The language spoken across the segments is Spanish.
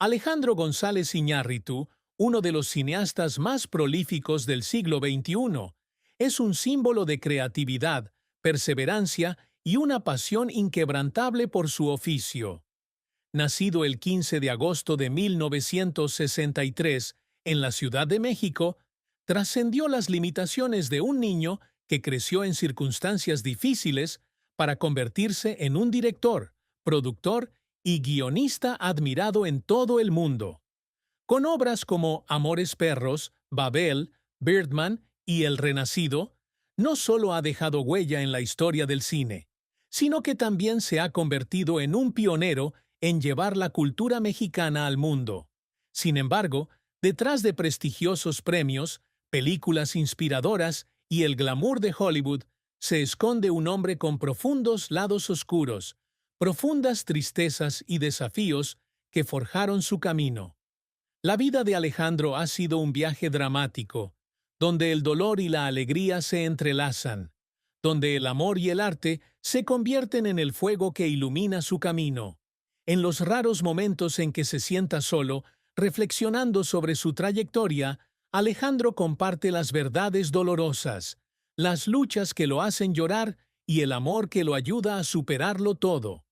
Alejandro González Iñárritu, uno de los cineastas más prolíficos del siglo XXI, es un símbolo de creatividad, perseverancia y una pasión inquebrantable por su oficio. Nacido el 15 de agosto de 1963 en la Ciudad de México, trascendió las limitaciones de un niño que creció en circunstancias difíciles para convertirse en un director, productor y guionista admirado en todo el mundo. Con obras como Amores Perros, Babel, Birdman y El Renacido, no solo ha dejado huella en la historia del cine, sino que también se ha convertido en un pionero en llevar la cultura mexicana al mundo. Sin embargo, detrás de prestigiosos premios, películas inspiradoras y el glamour de Hollywood, se esconde un hombre con profundos lados oscuros, profundas tristezas y desafíos que forjaron su camino. La vida de Alejandro ha sido un viaje dramático, donde el dolor y la alegría se entrelazan, donde el amor y el arte se convierten en el fuego que ilumina su camino. En los raros momentos en que se sienta solo, reflexionando sobre su trayectoria, Alejandro comparte las verdades dolorosas, las luchas que lo hacen llorar y el amor que lo ayuda a superarlo todo.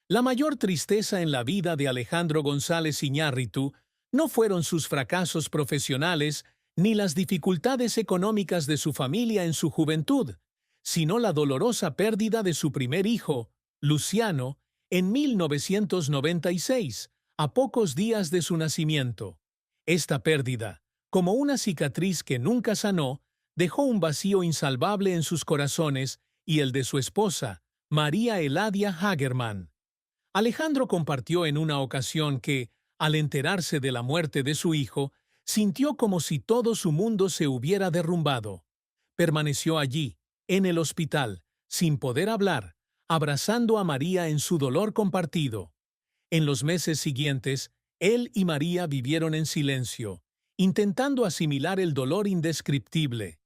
La mayor tristeza en la vida de Alejandro González Iñárritu no fueron sus fracasos profesionales ni las dificultades económicas de su familia en su juventud, sino la dolorosa pérdida de su primer hijo, Luciano, en 1996, a pocos días de su nacimiento. Esta pérdida, como una cicatriz que nunca sanó, dejó un vacío insalvable en sus corazones y el de su esposa, María Eladia Hagerman. Alejandro compartió en una ocasión que, al enterarse de la muerte de su hijo, sintió como si todo su mundo se hubiera derrumbado. Permaneció allí, en el hospital, sin poder hablar, abrazando a María en su dolor compartido. En los meses siguientes, él y María vivieron en silencio, intentando asimilar el dolor indescriptible.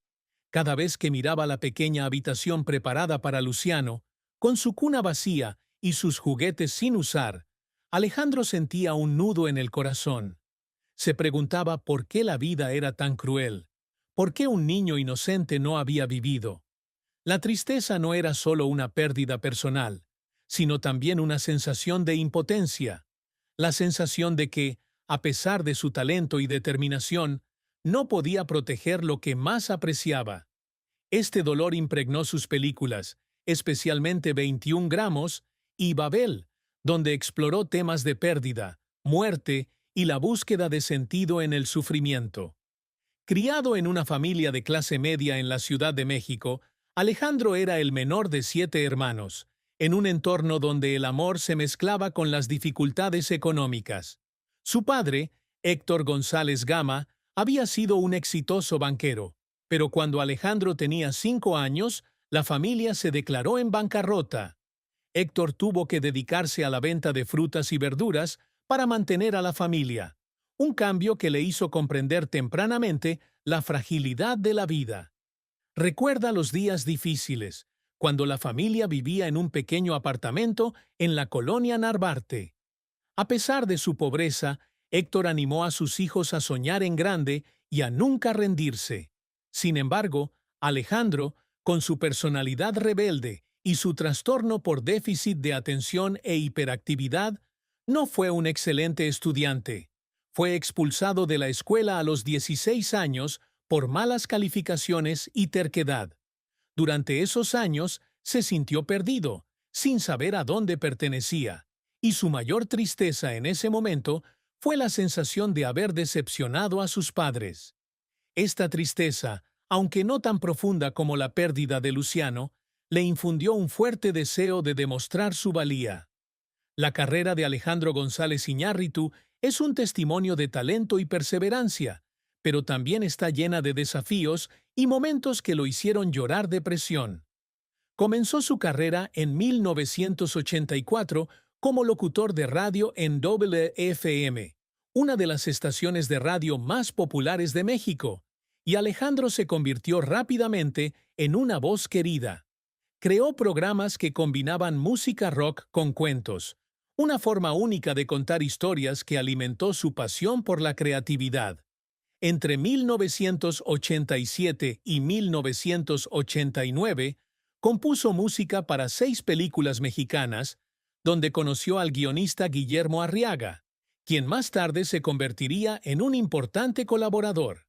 Cada vez que miraba la pequeña habitación preparada para Luciano, con su cuna vacía y sus juguetes sin usar, Alejandro sentía un nudo en el corazón. Se preguntaba por qué la vida era tan cruel, por qué un niño inocente no había vivido. La tristeza no era solo una pérdida personal, sino también una sensación de impotencia, la sensación de que, a pesar de su talento y determinación, no podía proteger lo que más apreciaba. Este dolor impregnó sus películas, especialmente 21 gramos y Babel, donde exploró temas de pérdida, muerte y la búsqueda de sentido en el sufrimiento. Criado en una familia de clase media en la Ciudad de México, Alejandro era el menor de 7 hermanos, en un entorno donde el amor se mezclaba con las dificultades económicas. Su padre, Héctor González Gama, había sido un exitoso banquero, pero cuando Alejandro tenía 5 años, la familia se declaró en bancarrota. Héctor tuvo que dedicarse a la venta de frutas y verduras para mantener a la familia, un cambio que le hizo comprender tempranamente la fragilidad de la vida. Recuerda los días difíciles, cuando la familia vivía en un pequeño apartamento en la colonia Narvarte. A pesar de su pobreza, Héctor animó a sus hijos a soñar en grande y a nunca rendirse. Sin embargo, Alejandro, con su personalidad rebelde y su trastorno por déficit de atención e hiperactividad, no fue un excelente estudiante. Fue expulsado de la escuela a los 16 años por malas calificaciones y terquedad. Durante esos años se sintió perdido, sin saber a dónde pertenecía, y su mayor tristeza en ese momento fue la sensación de haber decepcionado a sus padres. Esta tristeza, aunque no tan profunda como la pérdida de Luciano, le infundió un fuerte deseo de demostrar su valía. La carrera de Alejandro González Iñárritu es un testimonio de talento y perseverancia, pero también está llena de desafíos y momentos que lo hicieron llorar de presión. Comenzó su carrera en 1984 como locutor de radio en WFM, una de las estaciones de radio más populares de México, y Alejandro se convirtió rápidamente en una voz querida. Creó programas que combinaban música rock con cuentos, una forma única de contar historias que alimentó su pasión por la creatividad. Entre 1987 y 1989, compuso música para 6 películas mexicanas, donde conoció al guionista Guillermo Arriaga, quien más tarde se convertiría en un importante colaborador.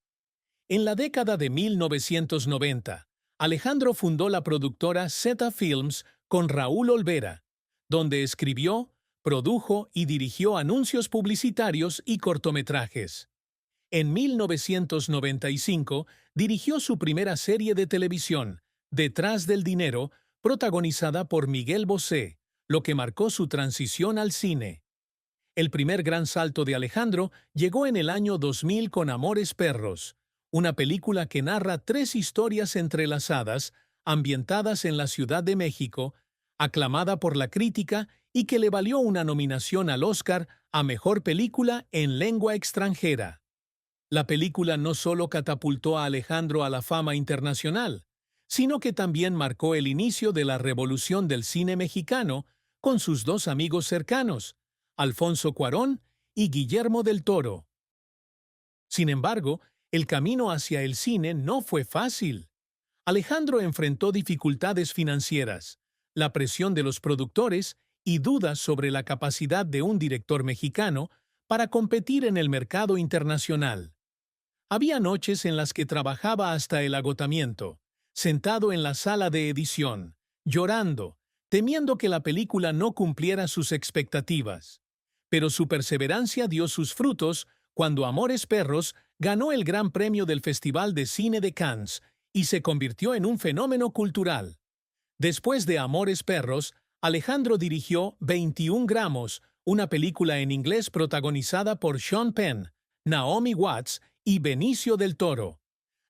En la década de 1990, Alejandro fundó la productora Zeta Films con Raúl Olvera, donde escribió, produjo y dirigió anuncios publicitarios y cortometrajes. En 1995 dirigió su primera serie de televisión, Detrás del Dinero, protagonizada por Miguel Bosé, lo que marcó su transición al cine. El primer gran salto de Alejandro llegó en el año 2000 con Amores Perros, una película que narra 3 historias entrelazadas, ambientadas en la Ciudad de México, aclamada por la crítica y que le valió una nominación al Oscar a Mejor Película en Lengua Extranjera. La película no solo catapultó a Alejandro a la fama internacional, sino que también marcó el inicio de la revolución del cine mexicano con sus 2 amigos cercanos, Alfonso Cuarón y Guillermo del Toro. Sin embargo, el camino hacia el cine no fue fácil. Alejandro enfrentó dificultades financieras, la presión de los productores y dudas sobre la capacidad de un director mexicano para competir en el mercado internacional. Había noches en las que trabajaba hasta el agotamiento, sentado en la sala de edición, llorando, temiendo que la película no cumpliera sus expectativas. Pero su perseverancia dio sus frutos cuando Amores Perros ganó el Gran Premio del Festival de Cine de Cannes y se convirtió en un fenómeno cultural. Después de Amores Perros, Alejandro dirigió 21 gramos, una película en inglés protagonizada por Sean Penn, Naomi Watts y Benicio del Toro.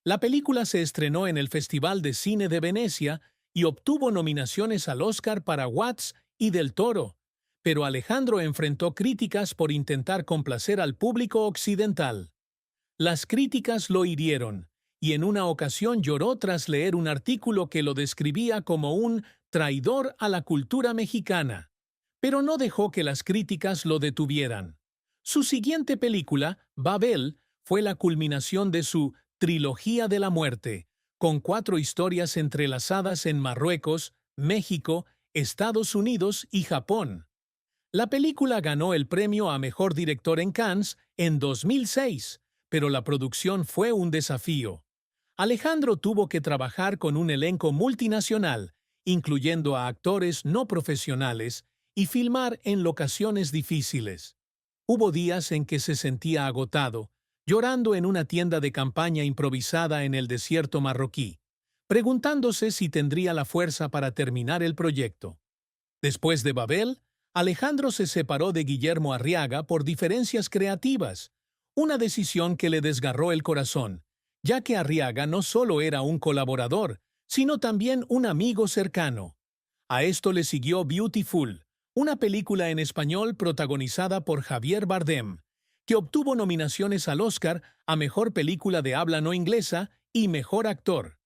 La película se estrenó en el Festival de Cine de Venecia y obtuvo nominaciones al Oscar para Watts y del Toro, pero Alejandro enfrentó críticas por intentar complacer al público occidental. Las críticas lo hirieron, y en una ocasión lloró tras leer un artículo que lo describía como un traidor a la cultura mexicana. Pero no dejó que las críticas lo detuvieran. Su siguiente película, Babel, fue la culminación de su trilogía de la muerte, con 4 historias entrelazadas en Marruecos, México, Estados Unidos y Japón. La película ganó el premio a Mejor Director en Cannes en 2006, pero la producción fue un desafío. Alejandro tuvo que trabajar con un elenco multinacional, incluyendo a actores no profesionales, y filmar en locaciones difíciles. Hubo días en que se sentía agotado, llorando en una tienda de campaña improvisada en el desierto marroquí, preguntándose si tendría la fuerza para terminar el proyecto. Después de Babel, Alejandro se separó de Guillermo Arriaga por diferencias creativas, una decisión que le desgarró el corazón, ya que Arriaga no solo era un colaborador, sino también un amigo cercano. A esto le siguió Beautiful, una película en español protagonizada por Javier Bardem, que obtuvo nominaciones al Oscar a Mejor Película de Habla No Inglesa y Mejor Actor.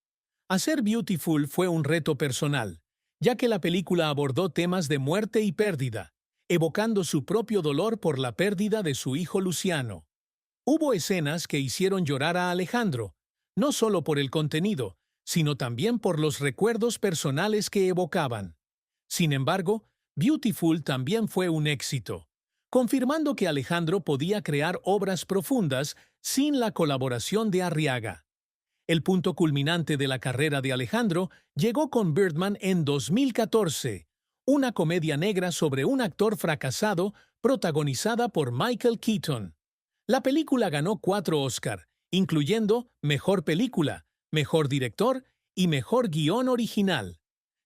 Hacer Beautiful fue un reto personal, ya que la película abordó temas de muerte y pérdida, evocando su propio dolor por la pérdida de su hijo Luciano. Hubo escenas que hicieron llorar a Alejandro, no solo por el contenido, sino también por los recuerdos personales que evocaban. Sin embargo, Beautiful también fue un éxito, confirmando que Alejandro podía crear obras profundas sin la colaboración de Arriaga. El punto culminante de la carrera de Alejandro llegó con Birdman en 2014, una comedia negra sobre un actor fracasado protagonizada por Michael Keaton. La película ganó 4 Oscar, incluyendo Mejor Película, Mejor Director y Mejor Guión Original.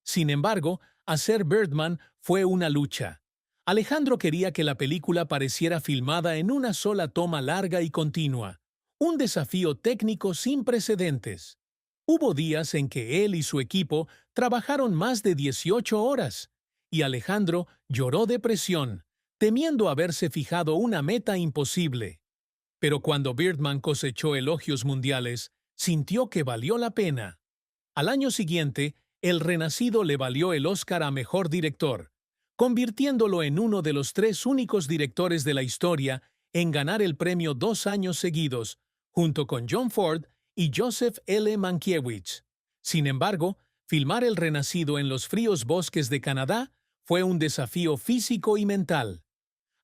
Sin embargo, hacer Birdman fue una lucha. Alejandro quería que la película pareciera filmada en una sola toma larga y continua, un desafío técnico sin precedentes. Hubo días en que él y su equipo trabajaron más de 18 horas, y Alejandro lloró de presión, temiendo haberse fijado una meta imposible. Pero cuando Birdman cosechó elogios mundiales, sintió que valió la pena. Al año siguiente, El Renacido le valió el Oscar a Mejor Director, convirtiéndolo en uno de los 3 únicos directores de la historia en ganar el premio 2 años seguidos, junto con John Ford y Joseph L. Mankiewicz. Sin embargo, filmar El Renacido en los fríos bosques de Canadá fue un desafío físico y mental.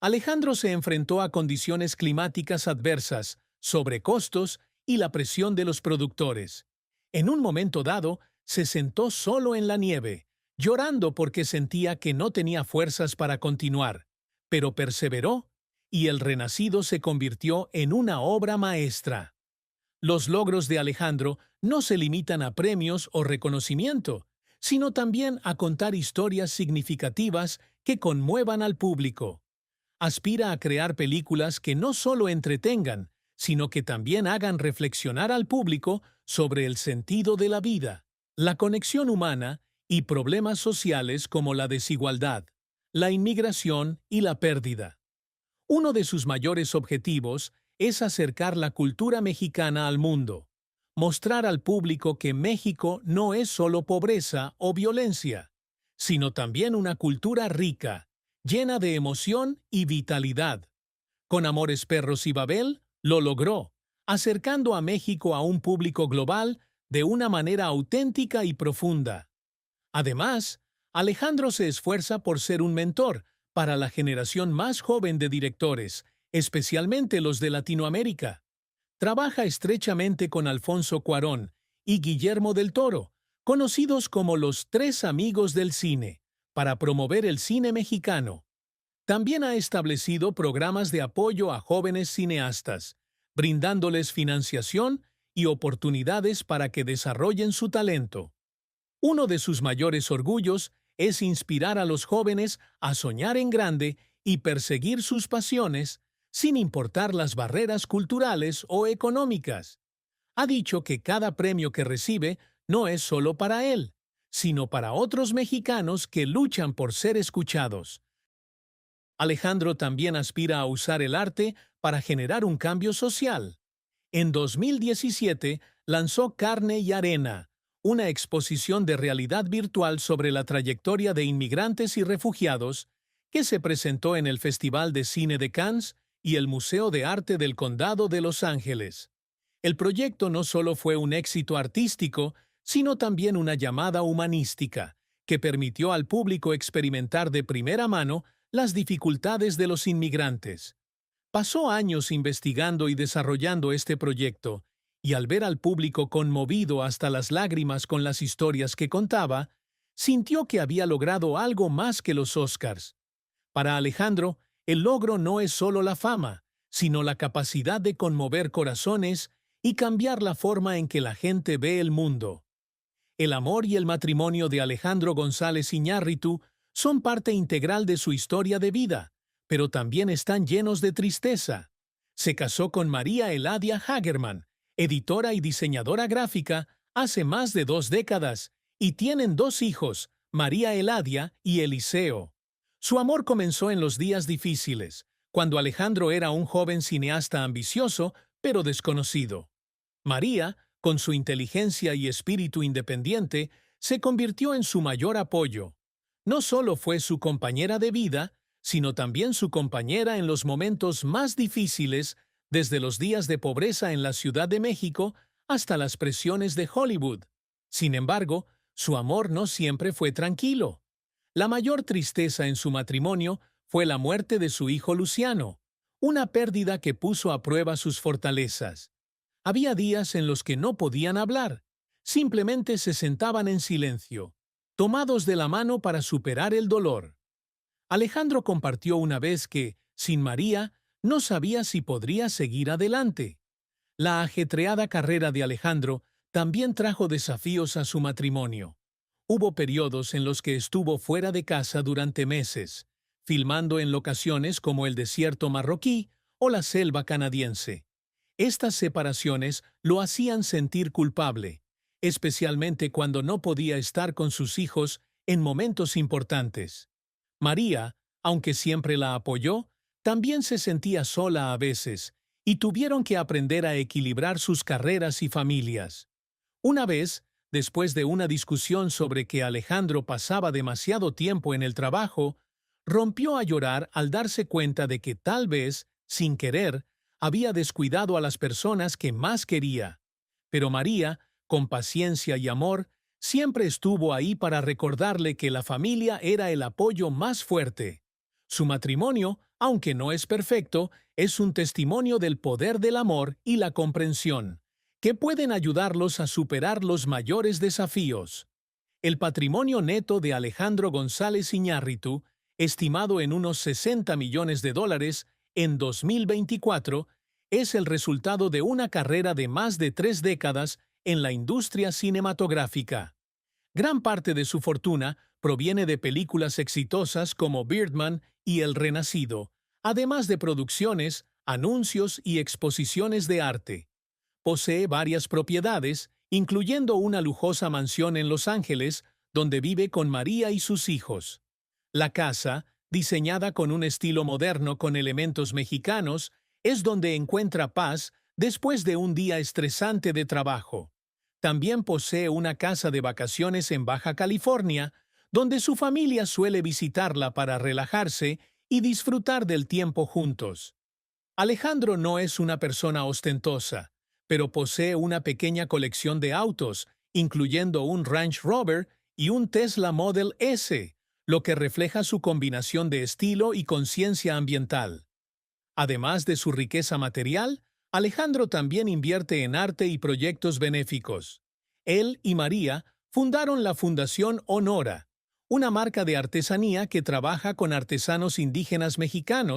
Alejandro se enfrentó a condiciones climáticas adversas, sobrecostos y la presión de los productores. En un momento dado, se sentó solo en la nieve, llorando porque sentía que no tenía fuerzas para continuar, pero perseveró y El Renacido se convirtió en una obra maestra. Los logros de Alejandro no se limitan a premios o reconocimiento, sino también a contar historias significativas que conmuevan al público. Aspira a crear películas que no solo entretengan, sino que también hagan reflexionar al público sobre el sentido de la vida, la conexión humana y problemas sociales como la desigualdad, la inmigración y la pérdida. Uno de sus mayores objetivos es acercar la cultura mexicana al mundo, mostrar al público que México no es solo pobreza o violencia, sino también una cultura rica, llena de emoción y vitalidad. Con Amores Perros y Babel, lo logró, acercando a México a un público global de una manera auténtica y profunda. Además, Alejandro se esfuerza por ser un mentor para la generación más joven de directores, especialmente los de Latinoamérica. Trabaja estrechamente con Alfonso Cuarón y Guillermo del Toro, conocidos como los 3 amigos del cine, para promover el cine mexicano. También ha establecido programas de apoyo a jóvenes cineastas, brindándoles financiación y oportunidades para que desarrollen su talento. Uno de sus mayores orgullos es inspirar a los jóvenes a soñar en grande y perseguir sus pasiones, sin importar las barreras culturales o económicas. Ha dicho que cada premio que recibe no es solo para él, sino para otros mexicanos que luchan por ser escuchados. Alejandro también aspira a usar el arte para generar un cambio social. En 2017 lanzó Carne y Arena, una exposición de realidad virtual sobre la trayectoria de inmigrantes y refugiados que se presentó en el Festival de Cine de Cannes y el Museo de Arte del Condado de Los Ángeles. El proyecto no solo fue un éxito artístico, sino también una llamada humanística, que permitió al público experimentar de primera mano las dificultades de los inmigrantes. Pasó años investigando y desarrollando este proyecto, y al ver al público conmovido hasta las lágrimas con las historias que contaba, sintió que había logrado algo más que los Oscars. Para Alejandro, el logro no es solo la fama, sino la capacidad de conmover corazones y cambiar la forma en que la gente ve el mundo. El amor y el matrimonio de Alejandro González Iñárritu son parte integral de su historia de vida, pero también están llenos de tristeza. Se casó con María Eladia Hagerman, editora y diseñadora gráfica, hace más de 2 décadas, y tienen 2 hijos, María Eladia y Eliseo. Su amor comenzó en los días difíciles, cuando Alejandro era un joven cineasta ambicioso, pero desconocido. María, con su inteligencia y espíritu independiente, se convirtió en su mayor apoyo. No solo fue su compañera de vida, sino también su compañera en los momentos más difíciles, desde los días de pobreza en la Ciudad de México hasta las presiones de Hollywood. Sin embargo, su amor no siempre fue tranquilo. La mayor tristeza en su matrimonio fue la muerte de su hijo Luciano, una pérdida que puso a prueba sus fortalezas. Había días en los que no podían hablar, simplemente se sentaban en silencio, tomados de la mano para superar el dolor. Alejandro compartió una vez que, sin María, no sabía si podría seguir adelante. La ajetreada carrera de Alejandro también trajo desafíos a su matrimonio. Hubo periodos en los que estuvo fuera de casa durante meses, filmando en locaciones como el desierto marroquí o la selva canadiense. Estas separaciones lo hacían sentir culpable, especialmente cuando no podía estar con sus hijos en momentos importantes. María, aunque siempre la apoyó, también se sentía sola a veces, y tuvieron que aprender a equilibrar sus carreras y familias. Una vez, después de una discusión sobre que Alejandro pasaba demasiado tiempo en el trabajo, Rompió a llorar al darse cuenta de que tal vez, sin querer, había descuidado a las personas que más quería. Pero María, con paciencia y amor, siempre estuvo ahí para recordarle que la familia era el apoyo más fuerte. Su matrimonio, aunque no es perfecto, es un testimonio del poder del amor y la comprensión, que pueden ayudarlos a superar los mayores desafíos. El patrimonio neto de Alejandro González Iñárritu, estimado en unos 60 millones de dólares en 2024, es el resultado de una carrera de más de 3 décadas en la industria cinematográfica. Gran parte de su fortuna proviene de películas exitosas como Birdman y El Renacido, además de producciones, anuncios y exposiciones de arte. Posee varias propiedades, incluyendo una lujosa mansión en Los Ángeles, donde vive con María y sus hijos. La casa, diseñada con un estilo moderno con elementos mexicanos, es donde encuentra paz después de un día estresante de trabajo. También posee una casa de vacaciones en Baja California, donde su familia suele visitarla para relajarse y disfrutar del tiempo juntos. Alejandro no es una persona ostentosa, pero posee una pequeña colección de autos, incluyendo un Range Rover y un Tesla Model S, lo que refleja su combinación de estilo y conciencia ambiental. Además de su riqueza material, Alejandro también invierte en arte y proyectos benéficos. Él y María fundaron la Fundación Honora, una marca de artesanía que trabaja con artesanos indígenas mexicanos